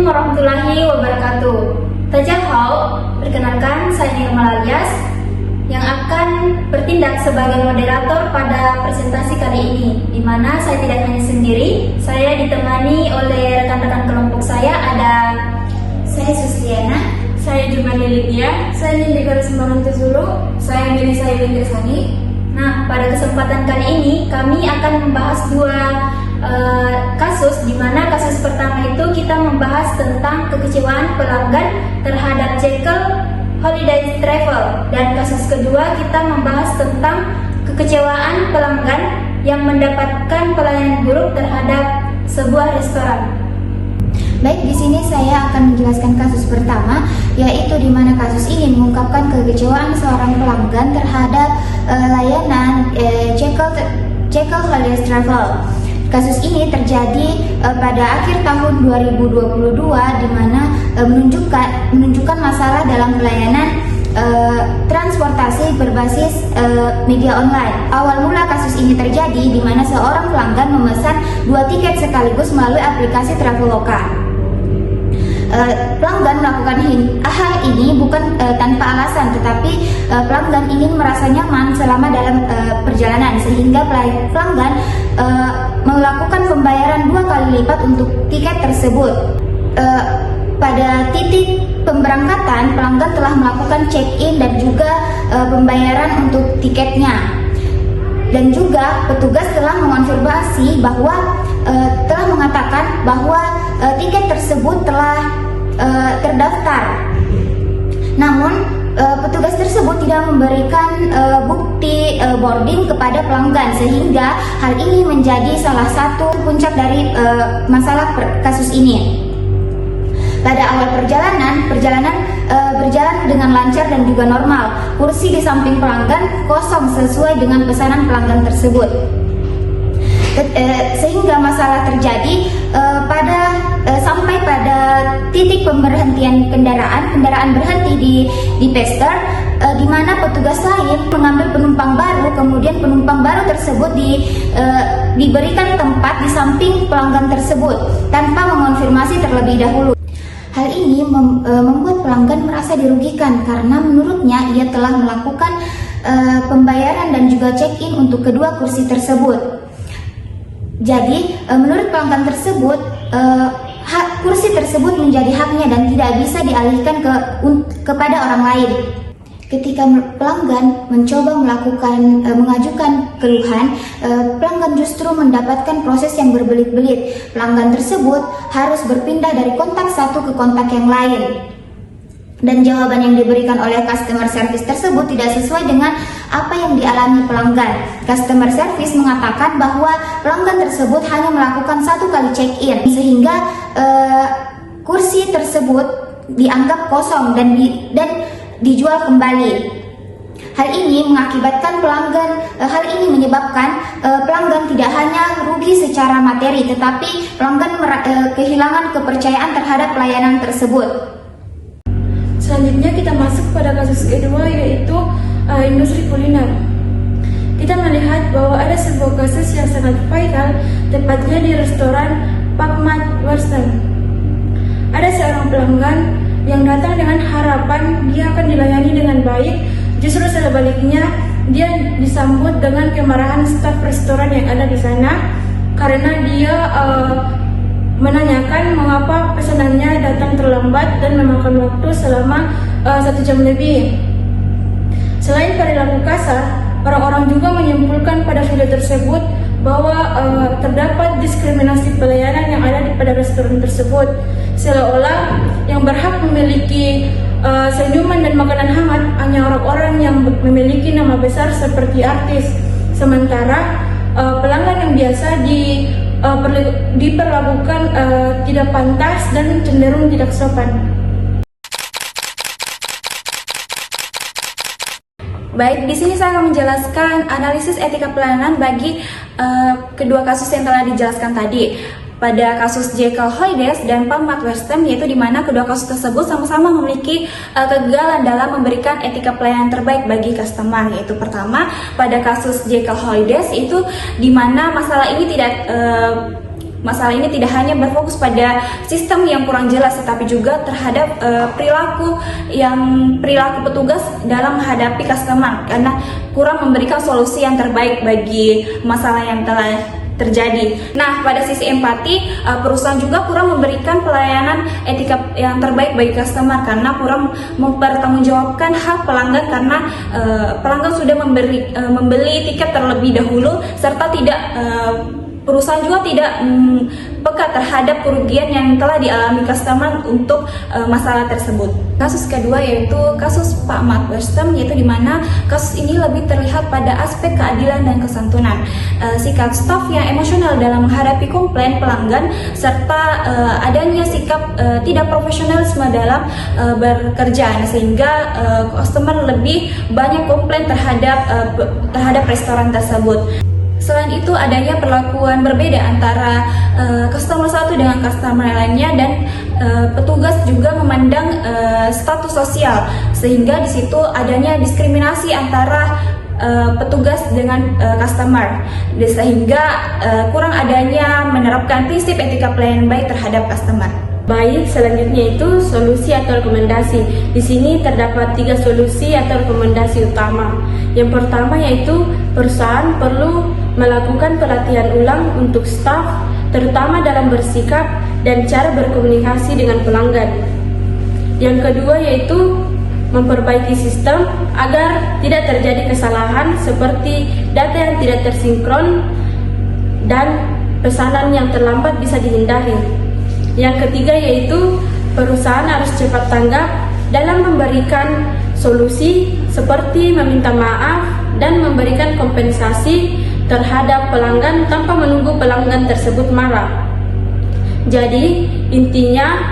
warahmatullahi wabarakatuh. Tajahau, perkenalkan saya Nirmal Alias yang akan bertindak sebagai moderator pada presentasi kali ini, di mana saya tidak hanya sendiri, saya ditemani oleh rekan-rekan kelompok saya. Ada saya Susliana, saya Jumani Lydia, saya Nindika Sembarang Tuzulu, saya Melisa Yudhindrisani. Nah, pada kesempatan kali ini kami akan membahas dua kasus, di mana kasus pertama itu kita membahas tentang kekecewaan pelanggan terhadap Jekyll Holiday Travel, dan kasus kedua kita membahas tentang kekecewaan pelanggan yang mendapatkan pelayanan buruk terhadap sebuah restoran. Baik, di sini saya akan menjelaskan kasus pertama, yaitu di mana kasus ini mengungkapkan kekecewaan seorang pelanggan terhadap layanan Jekyll Holiday Travel. Kasus ini terjadi pada akhir tahun 2022, di mana menunjukkan masalah dalam pelayanan transportasi berbasis media online. Awal mula kasus ini terjadi di mana seorang pelanggan memesan 2 tiket sekaligus melalui aplikasi Traveloka. Pelanggan melakukan hal ini bukan tanpa alasan, tetapi pelanggan ingin merasa nyaman selama dalam perjalanan, sehingga pelanggan melakukan pembayaran 2 kali lipat untuk tiket tersebut. Pada titik pemberangkatan, pelanggan telah melakukan check-in dan juga pembayaran untuk tiketnya. Dan juga petugas telah mengonfirmasi bahwa telah mengatakan bahwa tiket tersebut telah terdaftar. Namun petugas tersebut tidak memberikan bukti boarding kepada pelanggan, sehingga hal ini menjadi salah satu puncak dari masalah kasus ini. Pada awal perjalanan berjalan dengan lancar dan juga normal. Kursi di samping pelanggan kosong sesuai dengan pesanan pelanggan tersebut. Sehingga masalah terjadi sampai pada titik pemberhentian kendaraan berhenti di pester, di mana petugas lain mengambil penumpang baru, kemudian penumpang baru tersebut diberikan tempat di samping pelanggan tersebut tanpa mengonfirmasi terlebih dahulu. Hal ini membuat pelanggan merasa dirugikan karena menurutnya ia telah melakukan pembayaran dan juga check-in untuk kedua kursi tersebut. Jadi, menurut pelanggan tersebut, kursi tersebut menjadi haknya dan tidak bisa dialihkan kepada orang lain. Ketika pelanggan mencoba mengajukan keluhan, pelanggan justru mendapatkan proses yang berbelit-belit. Pelanggan tersebut harus berpindah dari kontak satu ke kontak yang lain. Dan jawaban yang diberikan oleh customer service tersebut tidak sesuai dengan apa yang dialami pelanggan. Customer service mengatakan bahwa pelanggan tersebut hanya melakukan 1 kali check-in, sehingga kursi tersebut dianggap kosong dan dijual kembali. Hal ini menyebabkan pelanggan tidak hanya rugi secara materi, tetapi pelanggan kehilangan kepercayaan terhadap pelayanan tersebut. Selanjutnya kita masuk pada kasus kedua, yaitu industri kuliner. Kita melihat bahwa ada sebuah kasus yang sangat vital, tepatnya di restoran Pakmat Western. Ada seorang pelanggan yang datang dengan harapan dia akan dilayani dengan baik, justru sebaliknya dia disambut dengan kemarahan staf restoran yang ada di sana karena dia menanyakan mengapa pesanannya datang terlambat dan memakan waktu selama 1 jam lebih. Selain perilaku kasar, orang-orang juga menyimpulkan pada video tersebut bahwa terdapat diskriminasi pelayanan yang ada pada restoran tersebut, seolah-olah yang berhak memiliki senyuman dan makanan hangat hanya orang-orang yang memiliki nama besar seperti artis, sementara pelanggan yang biasa diperlakukan tidak pantas dan cenderung tidak sopan. Baik, di sini saya akan menjelaskan analisis etika pelayanan bagi kedua kasus yang telah dijelaskan tadi. Pada kasus Jekyll Holidays dan Pakmat Western, yaitu di mana kedua kasus tersebut sama-sama memiliki kegagalan dalam memberikan etika pelayanan terbaik bagi customer. Yaitu pertama, pada kasus Jekyll Holidays itu di mana masalah ini tidak masalah ini tidak hanya berfokus pada sistem yang kurang jelas, tetapi juga terhadap perilaku petugas dalam menghadapi customer, karena kurang memberikan solusi yang terbaik bagi masalah yang telah terjadi. Nah, pada sisi empati, perusahaan juga kurang memberikan pelayanan etika yang terbaik bagi customer karena kurang mempertanggungjawabkan hak pelanggan, karena pelanggan sudah membeli tiket terlebih dahulu, serta perusahaan juga tidak peka terhadap kerugian yang telah dialami customer untuk masalah tersebut. Kasus kedua yaitu kasus Pak Mat Westem, yaitu di mana kasus ini lebih terlihat pada aspek keadilan dan kesantunan. Sikap staf yang emosional dalam menghadapi komplain pelanggan, serta adanya sikap tidak profesionalisme dalam bekerja, sehingga customer lebih banyak komplain terhadap restoran tersebut. Selain itu, adanya perlakuan berbeda antara customer satu dengan customer lainnya, dan petugas juga memandang status sosial, sehingga di situ adanya diskriminasi antara petugas dengan customer, sehingga kurang adanya menerapkan prinsip etika pelayanan baik terhadap customer. Baik, selanjutnya itu solusi atau rekomendasi. Di sini terdapat 3 solusi atau rekomendasi utama. Yang pertama yaitu perusahaan perlu melakukan pelatihan ulang untuk staf, terutama dalam bersikap dan cara berkomunikasi dengan pelanggan. Yang kedua yaitu memperbaiki sistem agar tidak terjadi kesalahan seperti data yang tidak tersinkron dan pesanan yang terlambat bisa dihindari. Yang ketiga yaitu perusahaan harus cepat tanggap dalam memberikan solusi seperti meminta maaf dan memberikan kompensasi terhadap pelanggan tanpa menunggu pelanggan tersebut marah. Jadi intinya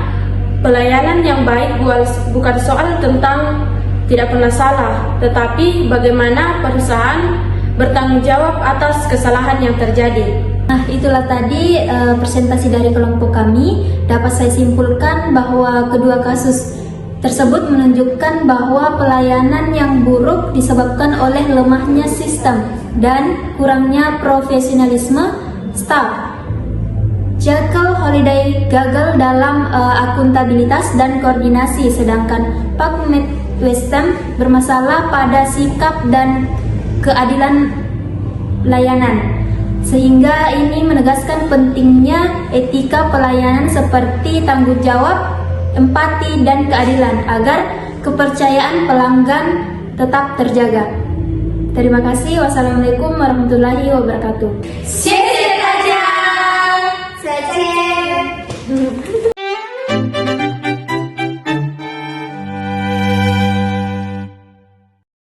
pelayanan yang baik bukan soal tentang tidak pernah salah, tetapi bagaimana perusahaan bertanggung jawab atas kesalahan yang terjadi. Nah, itulah tadi presentasi dari kelompok kami. Dapat saya simpulkan bahwa kedua kasus tersebut menunjukkan bahwa pelayanan yang buruk disebabkan oleh lemahnya sistem dan kurangnya profesionalisme staf. Jekyll Holliday gagal dalam akuntabilitas dan koordinasi, sedangkan Pak Mat Westem bermasalah pada sikap dan keadilan layanan. Sehingga ini menegaskan pentingnya etika pelayanan seperti tanggung jawab, empati, dan keadilan agar kepercayaan pelanggan tetap terjaga. Terima kasih. Wassalamualaikum warahmatullahi wabarakatuh.